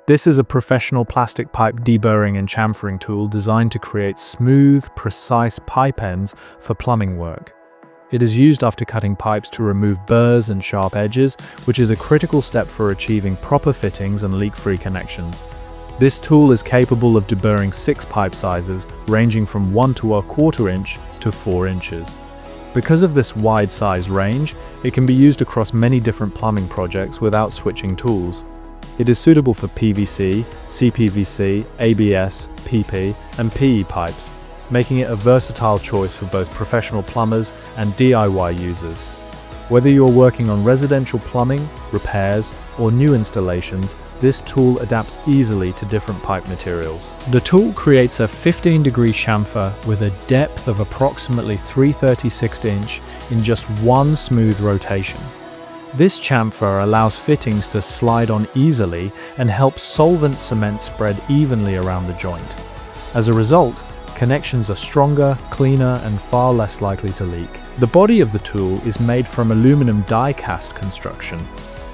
This is a professional plastic pipe deburring and chamfering tool designed to create smooth, precise pipe ends for plumbing work. It is used after cutting pipes to remove burrs and sharp edges, which is a critical step for achieving proper fittings and leak-free connections. This tool is capable of deburring 6 pipe sizes, ranging from 1 1/4 inch to 4 inches. Because of this wide size range, it can be used across many different plumbing projects without switching tools. It is suitable for PVC, CPVC, ABS, PP, and PE pipes, making it a versatile choice for both professional plumbers and DIY users. Whether you're working on residential plumbing, repairs, or new installations, this tool adapts easily to different pipe materials. The tool creates a 15-degree chamfer with a depth of approximately 3/36 inch in just one smooth rotation. This chamfer allows fittings to slide on easily and helps solvent cement spread evenly around the joint. As a result, connections are stronger, cleaner, and far less likely to leak. The body of the tool is made from aluminum die-cast construction,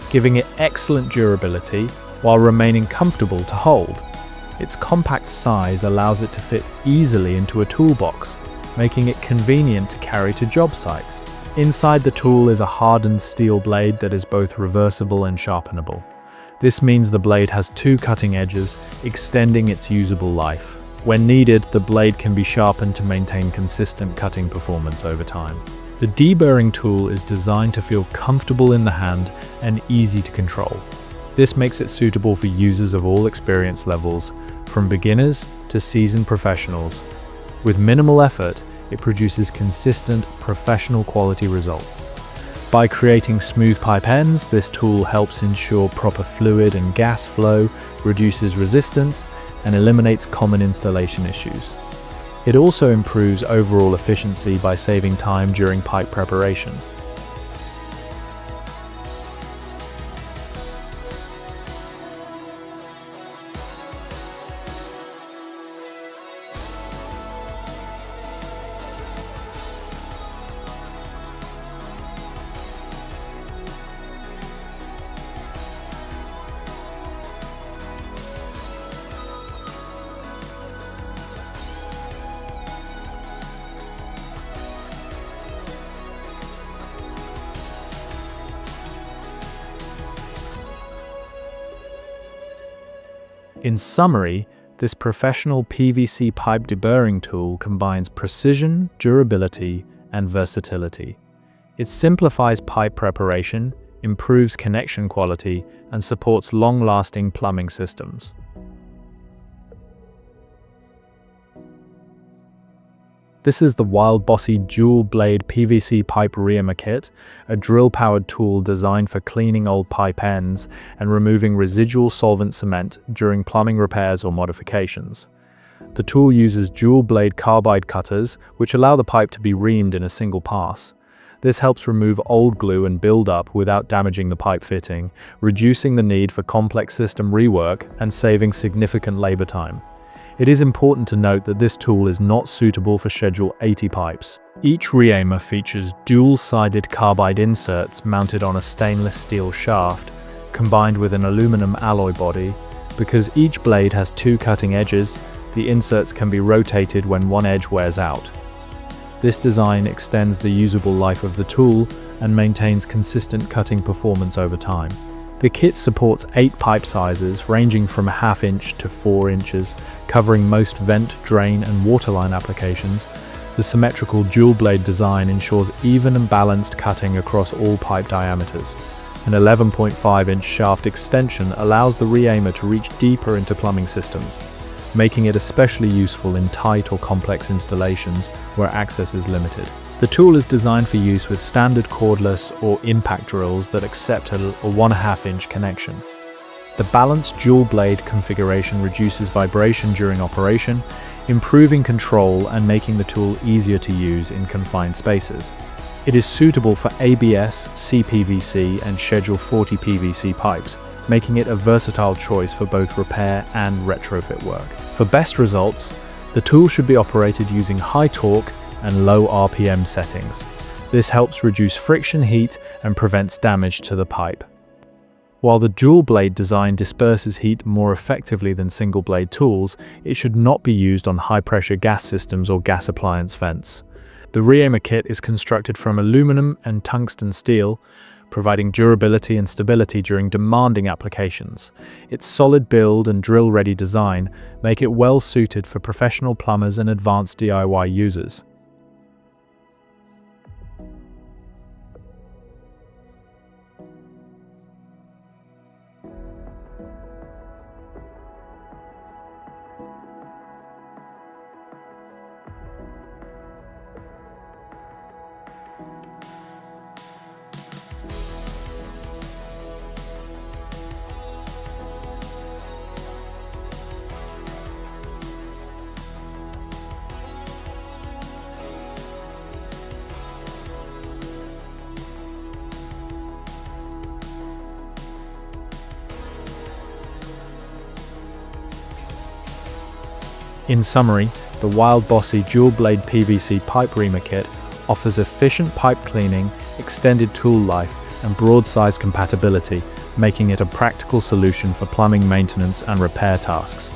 giving it excellent durability while remaining comfortable to hold. Its compact size allows it to fit easily into a toolbox, making it convenient to carry to job sites. Inside the tool is a hardened steel blade that is both reversible and sharpenable. This means the blade has 2 cutting edges, extending its usable life. When needed, the blade can be sharpened to maintain consistent cutting performance over time. The deburring tool is designed to feel comfortable in the hand and easy to control. This makes it suitable for users of all experience levels, from beginners to seasoned professionals. With minimal effort, it produces consistent, professional quality results. By creating smooth pipe ends, this tool helps ensure proper fluid and gas flow, reduces resistance, and eliminates common installation issues. It also improves overall efficiency by saving time during pipe preparation. In summary, this professional PVC pipe deburring tool combines precision, durability, and versatility. It simplifies pipe preparation, improves connection quality, and supports long-lasting plumbing systems. This is the Wild Bossy dual-blade PVC Pipe Reamer kit, a drill-powered tool designed for cleaning old pipe ends and removing residual solvent cement during plumbing repairs or modifications. The tool uses dual-blade carbide cutters, which allow the pipe to be reamed in a single pass. This helps remove old glue and build-up without damaging the pipe fitting, reducing the need for complex system rework and saving significant labor time. It is important to note that this tool is not suitable for Schedule 80 pipes. Each reamer features dual-sided carbide inserts mounted on a stainless steel shaft, combined with an aluminum alloy body. Because each blade has 2 cutting edges, the inserts can be rotated when one edge wears out. This design extends the usable life of the tool and maintains consistent cutting performance over time. The kit supports 8 pipe sizes ranging from 1/2 inch to 4 inches, covering most vent, drain, and waterline applications. The symmetrical dual-blade design ensures even and balanced cutting across all pipe diameters. An 11.5-inch shaft extension allows the reamer to reach deeper into plumbing systems, making it especially useful in tight or complex installations where access is limited. The tool is designed for use with standard cordless or impact drills that accept a 1/2 inch connection. The balanced dual-blade configuration reduces vibration during operation, improving control and making the tool easier to use in confined spaces. It is suitable for ABS, CPVC, and Schedule 40 PVC pipes, making it a versatile choice for both repair and retrofit work. For best results, the tool should be operated using high torque and low RPM settings. This helps reduce friction heat and prevents damage to the pipe. While the dual blade design disperses heat more effectively than single blade tools, it should not be used on high pressure gas systems or gas appliance vents. The Reamer kit is constructed from aluminum and tungsten steel, providing durability and stability during demanding applications. Its solid build and drill-ready design make it well suited for professional plumbers and advanced DIY users. In summary, the Wild Bossy dual-blade PVC Pipe Reamer kit offers efficient pipe cleaning, extended tool life, and broad size compatibility, making it a practical solution for plumbing maintenance and repair tasks.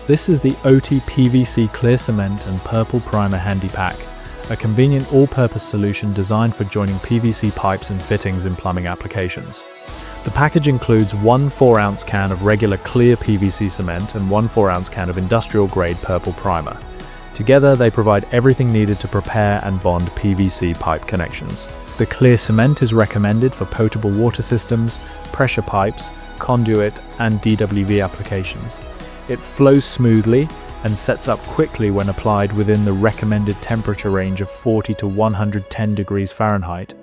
This is the OT PVC Clear Cement and Purple Primer Handy Pack, a convenient all-purpose solution designed for joining PVC pipes and fittings in plumbing applications. The package includes one 4-ounce can of regular clear PVC cement and one 4-ounce can of industrial-grade purple primer. Together, they provide everything needed to prepare and bond PVC pipe connections. The clear cement is recommended for potable water systems, pressure pipes, conduit, and DWV applications. It flows smoothly and sets up quickly when applied within the recommended temperature range of 40 to 110 degrees Fahrenheit.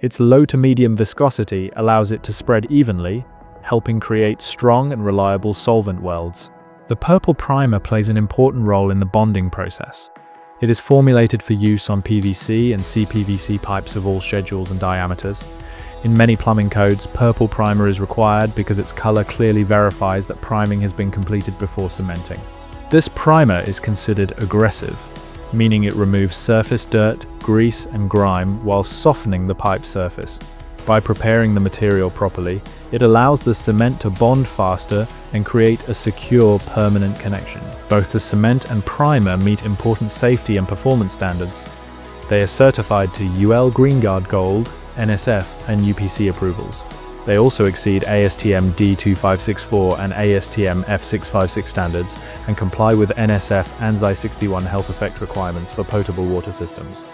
Its low to medium viscosity allows it to spread evenly, helping create strong and reliable solvent welds. The purple primer plays an important role in the bonding process. It is formulated for use on PVC and CPVC pipes of all schedules and diameters. In many plumbing codes, purple primer is required because its color clearly verifies that priming has been completed before cementing. This primer is considered aggressive, meaning it removes surface dirt, grease, and grime while softening the pipe surface. By preparing the material properly, it allows the cement to bond faster and create a secure, permanent connection. Both the cement and primer meet important safety and performance standards. They are certified to UL Green Guard Gold, NSF, and UPC approvals. They also exceed ASTM D2564 and ASTM F656 standards and comply with NSF ANSI 61 health effect requirements for potable water systems.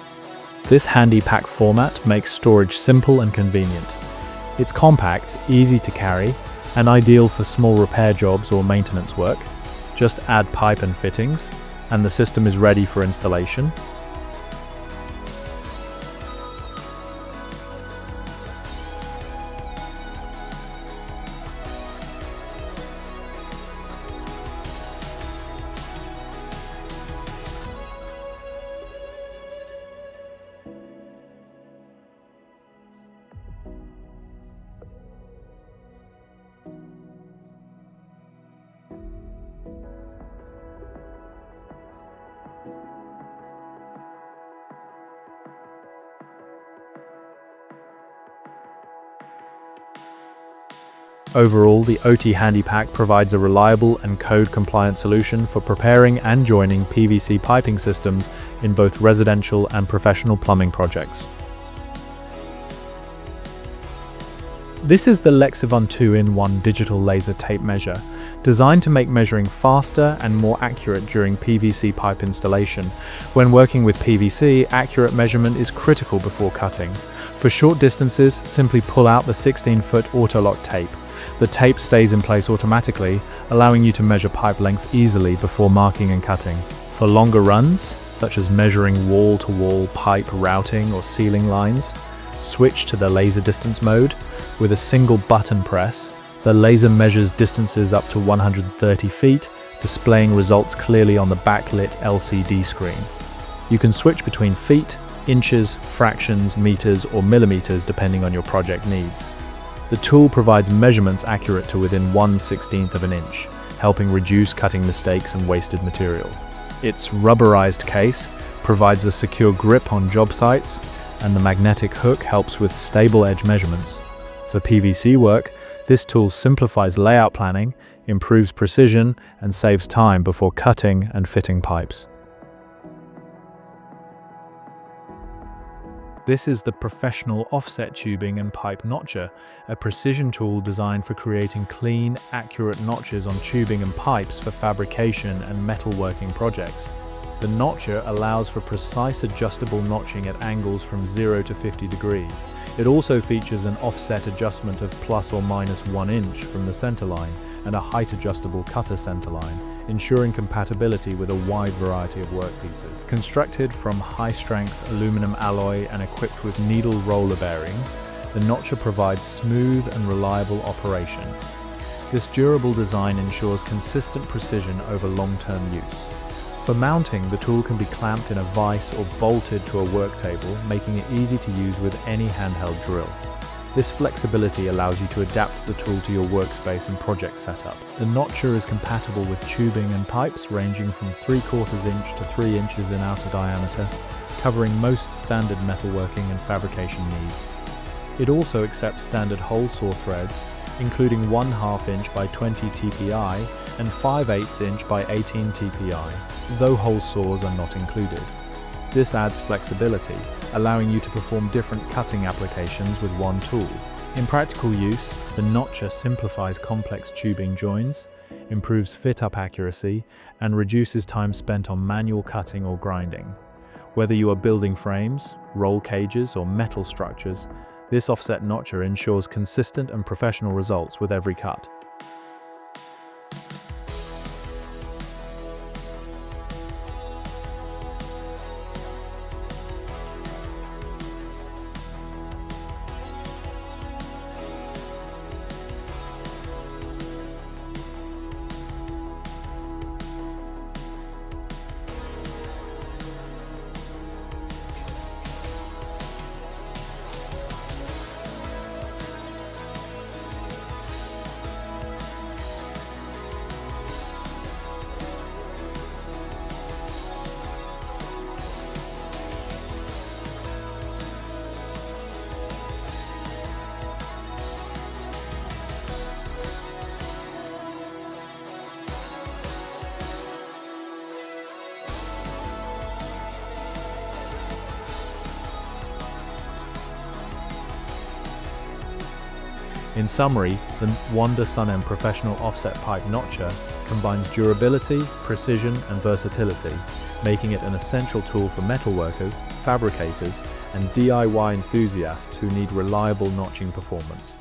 This handy pack format makes storage simple and convenient. It's compact, easy to carry, and ideal for small repair jobs or maintenance work. Just add pipe and fittings, and the system is ready for installation. Overall, the OT Handy Pack provides a reliable and code-compliant solution for preparing and joining PVC piping systems in both residential and professional plumbing projects. This is the Lexivon 2-in-1 digital laser tape measure, designed to make measuring faster and more accurate during PVC pipe installation. When working with PVC, accurate measurement is critical before cutting. For short distances, simply pull out the 16-foot auto-lock tape. The tape stays in place automatically, allowing you to measure pipe lengths easily before marking and cutting. For longer runs, such as measuring wall-to-wall pipe routing or ceiling lines, switch to the laser distance mode. With a single button press, the laser measures distances up to 130 feet, displaying results clearly on the backlit LCD screen. You can switch between feet, inches, fractions, meters, or millimeters depending on your project needs. The tool provides measurements accurate to within 1/16 of an inch, helping reduce cutting mistakes and wasted material. Its rubberized case provides a secure grip on job sites, and the magnetic hook helps with stable edge measurements. For PVC work, this tool simplifies layout planning, improves precision, and saves time before cutting and fitting pipes. This is the professional offset tubing and pipe notcher, a precision tool designed for creating clean, accurate notches on tubing and pipes for fabrication and metalworking projects. The notcher allows for precise adjustable notching at angles from 0 to 50 degrees. It also features an offset adjustment of plus or minus 1 inch from the center line and a height adjustable cutter center line, ensuring compatibility with a wide variety of workpieces. Constructed from high-strength aluminum alloy and equipped with needle roller bearings, the notcher provides smooth and reliable operation. This durable design ensures consistent precision over long-term use. For mounting, the tool can be clamped in a vise or bolted to a work table, making it easy to use with any handheld drill. This flexibility allows you to adapt the tool to your workspace and project setup. The notcher is compatible with tubing and pipes ranging from 3/4 inch to 3 inches in outer diameter, covering most standard metalworking and fabrication needs. It also accepts standard hole saw threads, including 1/2 inch by 20 TPI and 5/8 inch by 18 TPI, though hole saws are not included. This adds flexibility, allowing you to perform different cutting applications with one tool. In practical use, the notcher simplifies complex tubing joins, improves fit-up accuracy, and reduces time spent on manual cutting or grinding. Whether you are building frames, roll cages, or metal structures, this offset notcher ensures consistent and professional results with every cut. In summary, the Wanda Sun Professional Offset Pipe Notcher combines durability, precision, and versatility, making it an essential tool for metalworkers, fabricators, and DIY enthusiasts who need reliable notching performance.